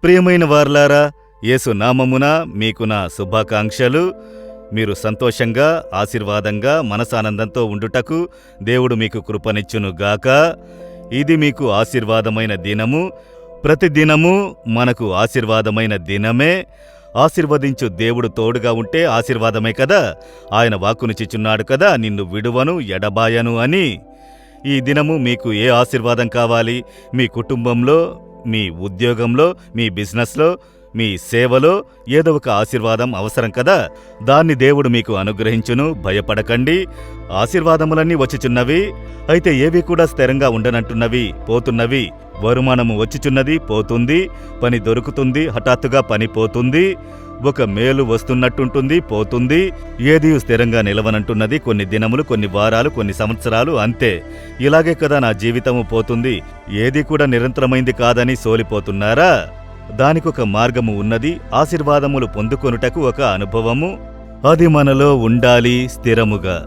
ప్రియమైన వారలారా, యేసు నామమున మీకు నా శుభాకాంక్షలు. మీరు సంతోషంగా, ఆశీర్వాదంగా, మనసానందంతో ఉండుటకు దేవుడు మీకు కృపనిచ్చునుగాక. ఇది మీకు ఆశీర్వాదమైన దినము. ప్రతి దినము మనకు ఆశీర్వాదమైన దినమే. ఆశీర్వదించు దేవుడు తోడుగా ఉంటే ఆశీర్వాదమే కదా. ఆయన వాక్కునిచ్చిచున్నాడు కదా, నిన్ను విడువను ఎడబాయను అని. ఈ దినము మీకు ఏ ఆశీర్వాదం కావాలి? మీ కుటుంబంలో, మీ ఉద్యోగంలో, మీ బిజినెస్లో, మీ సేవలో ఏదో ఒక ఆశీర్వాదం అవసరం కదా. దాన్ని దేవుడు మీకు అనుగ్రహించును. భయపడకండి. ఆశీర్వాదములన్నీ వచ్చుచున్నవి, అయితే ఏవి కూడా స్థిరంగా ఉండనంటున్నవి, పోతున్నవి. వరుమానము వచ్చుచున్నది, పోతుంది. పని దొరుకుతుంది, హఠాత్తుగా పని పోతుంది. ఒక మేలు వస్తున్నట్టుంటుంది, పోతుంది. ఏది స్థిరంగా నిలవనంటున్నది. కొన్ని దినములు, కొన్ని వారాలు, కొన్ని సంవత్సరాలు, అంతే. ఇలాగే కదా నా జీవితము పోతుంది. ఏది కూడా నిరంతరమైంది కాదని సోలిపోతున్నారా? దానికొక మార్గము ఉన్నది. ఆశీర్వాదములు పొందుకొనుటకు ఒక అనుభవము, అది మనలో ఉండాలి స్థిరముగా.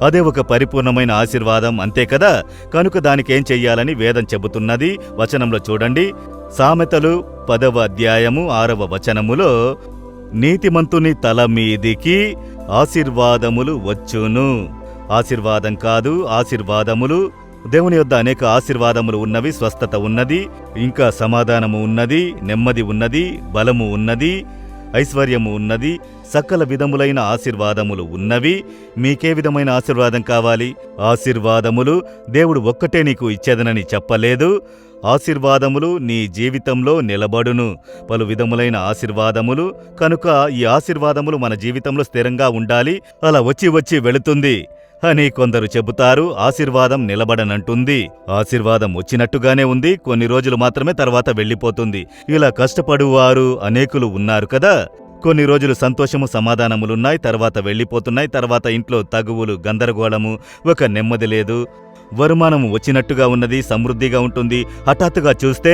అదే ఒక పరిపూర్ణమైన ఆశీర్వాదం, అంతే కదా. కనుక దానికేం చెయ్యాలని వేదం చెబుతున్నది. వచనంలో చూడండి. సామెతలు 10వ అధ్యాయము 6వ వచనములో, నీతిమంతుని తల మీదికి ఆశీర్వాదములు వచ్చును. ఆశీర్వాదం కాదు, ఆశీర్వాదములు. దేవుని యొద్ద అనేక ఆశీర్వాదములు ఉన్నవి. స్వస్థత ఉన్నది, ఇంకా సమాధానము ఉన్నది, నెమ్మది ఉన్నది, బలము ఉన్నది, ఐశ్వర్యము ఉన్నది, సకల విధములైన ఆశీర్వాదములు ఉన్నవి. మీకే విధమైన ఆశీర్వాదం కావాలి? ఆశీర్వాదములు దేవుడు ఒక్కటే నీకు ఇచ్చేదనని చెప్పలేదు. ఆశీర్వాదములు నీ జీవితంలో నిలబడును. పలు విధములైన ఆశీర్వాదములు. కనుక ఈ ఆశీర్వాదములు మన జీవితంలో స్థిరంగా ఉండాలి. అలా వచ్చి వచ్చి వెళుతుంది అని కొందరు చెబుతారు. ఆశీర్వాదం నిలబడనంటుంది. ఆశీర్వాదం వచ్చినట్టుగానే ఉంది, కొన్ని రోజులు మాత్రమే, తర్వాత వెళ్ళిపోతుంది. ఇలా కష్టపడువారు అనేకులు ఉన్నారు కదా. కొన్ని రోజులు సంతోషము, సమాధానములున్నాయి, తర్వాత వెళ్ళిపోతున్నాయి. తర్వాత ఇంట్లో తగువులు, గందరగోళము, ఒక నెమ్మది లేదు. వరుమానము వచ్చినట్టుగా ఉన్నది, సమృద్ధిగా ఉంటుంది. హఠాత్తుగా చూస్తే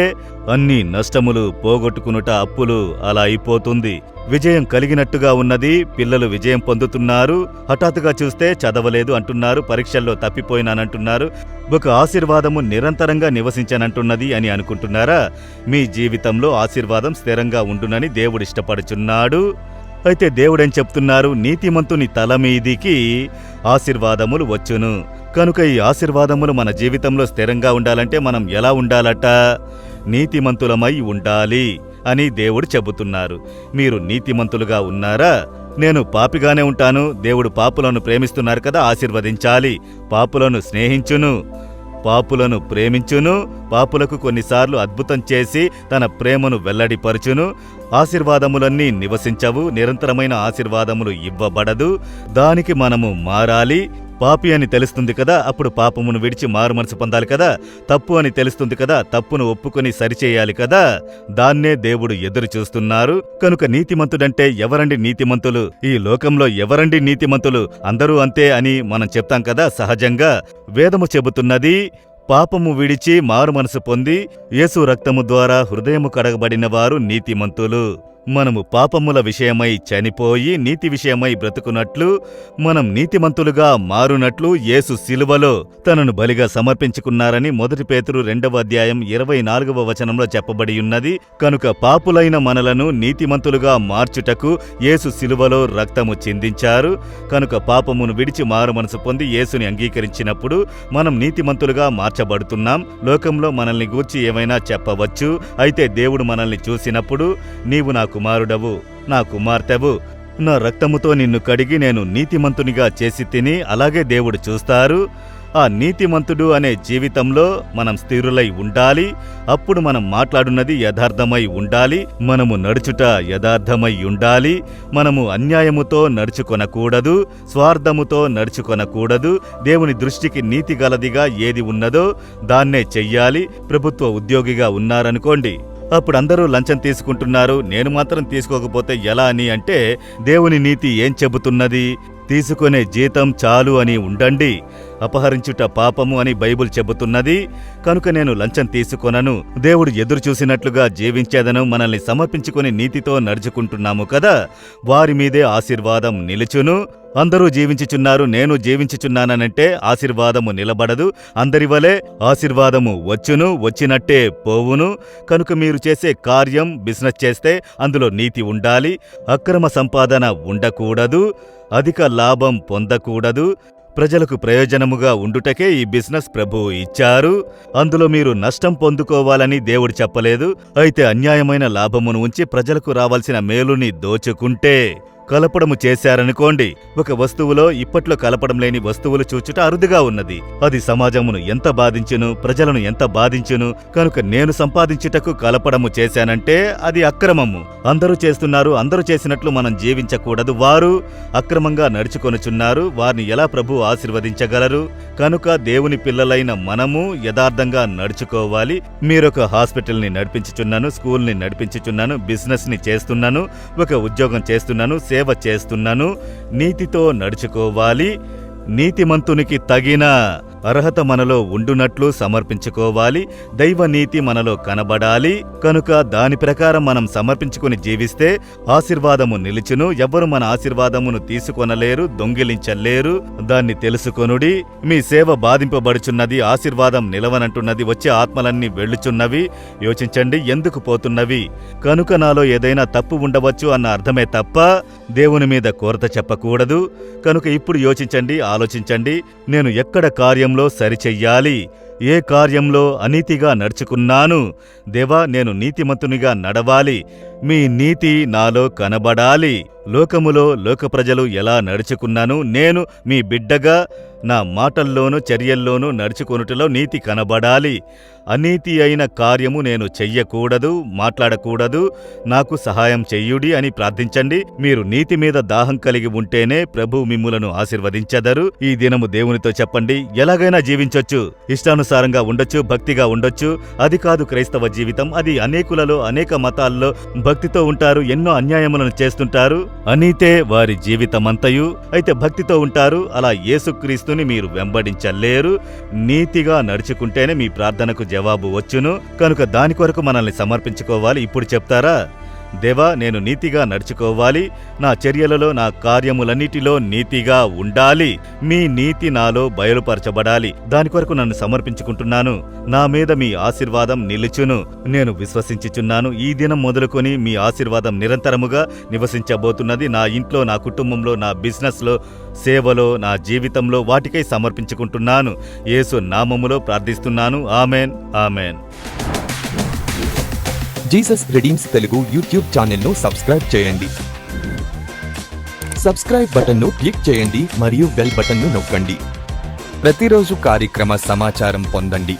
అన్ని నష్టములు, పోగొట్టుకునుట, అప్పులు, అలా అయిపోతుంది. విజయం కలిగినట్టుగా ఉన్నది, పిల్లలు విజయం పొందుతున్నారు. హఠాత్తుగా చూస్తే చదవలేదు అంటున్నారు, పరీక్షల్లో తప్పిపోయినానంటున్నారు. ఒక ఆశీర్వాదము నిరంతరంగా నివసించనంటున్నది అని అనుకుంటున్నారా? మీ జీవితంలో ఆశీర్వాదం స్థిరంగా ఉండునని దేవుడు ఇష్టపడుచున్నాడు. అయితే దేవుడేం చెప్తున్నారు? నీతిమంతుని తల మీదికి ఆశీర్వాదములు వచ్చును. కనుక ఈ ఆశీర్వాదములు మన జీవితంలో స్థిరంగా ఉండాలంటే మనం ఎలా ఉండాలట? నీతిమంతులమై ఉండాలి అని దేవుడు చెబుతున్నారు. మీరు నీతిమంతులుగా ఉన్నారా? నేను పాపిగానే ఉంటాను. దేవుడు పాపులను ప్రేమిస్తున్నారు కదా, ఆశీర్వదించాలి. పాపులను స్నేహించును, పాపులను ప్రేమించును. పాపులకు కొన్నిసార్లు అద్భుతం చేసి తన ప్రేమను వెల్లడిపరచును. ఆశీర్వాదములన్నీ నివసించవు. నిరంతరమైన ఆశీర్వాదములు ఇవ్వబడదు. దానికి మనము మారాలి. పాపి అని తెలుస్తుంది కదా, అప్పుడు పాపమును విడిచి మారు మనసు పొందాలి కదా. తప్పు అని తెలుస్తుంది కదా, తప్పును ఒప్పుకొని సరిచేయాలి కదా. దాన్నే దేవుడు ఎదురు చూస్తున్నారు. కనుక నీతిమంతుడంటే ఎవరండి నీతిమంతులు? ఈ లోకంలో ఎవరండి నీతిమంతులు? అందరూ అంతే అని మనం చెప్తాం కదా సహజంగా. వేదము చెబుతున్నది, పాపము విడిచి మారు మనసు పొంది యేసు రక్తము ద్వారా హృదయము కడగబడిన వారు నీతిమంతులు. మనము పాపముల విషయమై చనిపోయి నీతి విషయమై బ్రతుకున్నట్లు, మనం నీతిమంతులుగా మారునట్లు యేసు శిలువలో తనను బలిగా సమర్పించుకున్నారని 1 పేతురు 2వ అధ్యాయం 24వ వచనంలో చెప్పబడి ఉన్నది. కనుక పాపులైన మనలను నీతిమంతులుగా మార్చుటకు యేసు శిలువలో రక్తము చిందించారు. కనుక పాపమును విడిచి మారు మనసు పొంది యేసుని అంగీకరించినప్పుడు మనం నీతిమంతులుగా మార్చబడుతున్నాం. లోకంలో మనల్ని గూర్చి ఏమైనా చెప్పవచ్చు, అయితే దేవుడు మనల్ని చూసినప్పుడు, నీవు నా కుమారుడవు, నా కుమార్తెవు, నా రక్తముతో నిన్ను కడిగి నేను నీతిమంతునిగా చేసి తిని, అలాగే దేవుడు చూస్తారు. ఆ నీతిమంతుడు అనే జీవితంలో మనం స్థిరులై ఉండాలి. అప్పుడు మనం మాట్లాడున్నది యథార్థమై ఉండాలి. మనము నడుచుట యథార్థమై ఉండాలి. మనము అన్యాయముతో నడుచుకొనకూడదు, స్వార్థముతో నడుచుకొనకూడదు. దేవుని దృష్టికి నీతి గలదిగా ఏది ఉన్నదో దాన్నే చెయ్యాలి. ప్రభుత్వ ఉద్యోగిగా ఉన్నారనుకోండి, అప్పుడు అందరూ లంచం తీసుకుంటున్నారు, నేను మాత్రం తీసుకోకపోతే ఎలా అని అంటే, దేవుని నీతి ఏం చెబుతున్నది? తీసుకునే జీతం చాలు అని ఉండండి. అపహరించుట పాపము అని బైబుల్ చెబుతున్నది. కనుక నేను లంచం తీసుకొనను, దేవుడు ఎదురు చూసినట్లుగా జీవించేదను. మనల్ని సమర్పించుకుని నీతితో నడుచుకుంటున్నాము కదా, వారి మీదే ఆశీర్వాదం నిలుచును. అందరూ జీవించుచున్నారు, నేను జీవించుచున్నానంటే ఆశీర్వాదము నిలబడదు. అందరివలే ఆశీర్వాదము వచ్చును, వచ్చినట్టే పోవును. కనుక మీరు చేసే కార్యం, బిజినెస్ చేస్తే అందులో నీతి ఉండాలి. అక్రమ సంపాదన ఉండకూడదు. అధిక లాభం పొందకూడదు. ప్రజలకు ప్రయోజనముగా ఉండుటకే ఈ బిజినెస్ ప్రభువు ఇచ్చారు. అందులో మీరు నష్టం పొందుకోవాలని దేవుడు చెప్పలేదు. అయితే అన్యాయమైన లాభమును ఉంచి ప్రజలకు రావాల్సిన మేలుని దోచుకుంటే, కలపడము చేశారనుకోండి, ఒక వస్తువులో ఇప్పట్లో కలపడం లేని వస్తువులు చూచుట అరుదుగా ఉన్నది. అది సమాజమును ఎంత బాధించును, ప్రజలను ఎంత బాధించును. కనుక నేను సంపాదించుటకు కలపడము చేశానంటే అది అక్రమము. అందరూ చేస్తున్నారు, అందరూ చేసినట్లు మనం జీవించకూడదు. వారు అక్రమంగా నడుచుకొనుచున్నారు. వారిని ఎలా ప్రభువు ఆశీర్వదించగలరు? కనుక దేవుని పిల్లలైన మనము యథార్థంగా నడుచుకోవాలి. మీరొక హాస్పిటల్ని నడిపించుచున్నాను, స్కూల్ని నడిపించుచున్నాను, బిజినెస్ని చేస్తున్నాను, ఒక ఉద్యోగం చేస్తున్నాను, సేవ చేస్తున్నాను. నీతితో నడుచుకోవాలి. నీతిమంతునికి తగిన అర్హత మనలో ఉండునట్లు సమర్పించుకోవాలి. దైవ నీతి మనలో కనబడాలి. కనుక దాని ప్రకారం మనం సమర్పించుకుని జీవిస్తే ఆశీర్వాదము నిలుచును. ఎవ్వరు మన ఆశీర్వాదమును తీసుకొనలేరు, దొంగిలించలేరు. దాన్ని తెలుసుకొనుడి. మీ సేవ బాధింపబడుచున్నది, ఆశీర్వాదం నిలవనంటున్నది, వచ్చే ఆత్మలన్నీ వెళ్ళుచున్నవి. యోచించండి, ఎందుకు పోతున్నవి? కనుక నాలో ఏదైనా తప్పు ఉండవచ్చు అన్న అర్థమే తప్ప దేవుని మీద కొరత చెప్పకూడదు. కనుక ఇప్పుడు యోచించండి, ఆలోచించండి. నేను ఎక్కడ కార్యంలో సరిచెయ్యాలి? ఏ కార్యంలో అనీతిగా నడుచుకున్నాను? దేవా, నేను నీతిమంతునిగా నడవాలి. మీ నీతి నాలో కనబడాలి. లోకములో లోక ప్రజలు ఎలా నడుచుకున్నాను, నేను మీ బిడ్డగా నా మాటల్లోనూ చర్యల్లోనూ నడుచుకొనుటలో నీతి కనబడాలి. అనీతి అయిన కార్యము నేను చెయ్యకూడదు, మాట్లాడకూడదు. నాకు సహాయం చెయ్యుడి అని ప్రార్థించండి. మీరు నీతి మీద దాహం కలిగి ఉంటేనే ప్రభు మిమ్ములను ఆశీర్వదించెదరు. ఈ దినము దేవునితో చెప్పండి, ఎలాగైనా జీవించొచ్చు, ఇష్టానుసారంగా ఉండొచ్చు, భక్తిగా ఉండొచ్చు. అది కాదు క్రైస్తవ జీవితం. అది అనేకులలో, అనేక మతాల్లో భక్తితో ఉంటారు, ఎన్నో అన్యాయములను చేస్తుంటారు. అనీతే వారి జీవితమంతయు. అయితే భక్తితో ఉంటారు. అలా యేసుక్రీస్తుని మీరు వెంబడించలేరు. నీతిగా నడుచుకుంటేనే మీ ప్రార్థనకు జవాబు వచ్చును. కనుక దాని కొరకు మనల్ని సమర్పించుకోవాలి. ఇప్పుడు చెప్తారా? దేవా, నేను నీతిగా నడుచుకోవాలి. నా చర్యలలో, నా కార్యములన్నిటిలో నీతిగా ఉండాలి. మీ నీతి నాలో బయలుపరచబడాలి. దాని కొరకు నన్ను సమర్పించుకుంటున్నాను. నా మీద మీ ఆశీర్వాదం నిలుచును. నేను విశ్వసించుచున్నాను. ఈ దినం మొదలుకొని మీ ఆశీర్వాదం నిరంతరముగా నివసించబోతున్నది. నా ఇంట్లో, నా కుటుంబంలో, నా బిజినెస్లో, సేవలో, నా జీవితంలో వాటికై సమర్పించుకుంటున్నాను. యేసు నామములో ప్రార్థిస్తున్నాను. Amen, amen. Jesus redeems Telugu YouTube ఛానల్ను సబ్స్క్రైబ్ చేయండి. సబ్స్క్రైబ్ బటన్ను క్లిక్ చేయండి మరియు బెల్ బటన్ను నొక్కండి. ప్రతిరోజు కార్యక్రమ సమాచారం పొందండి.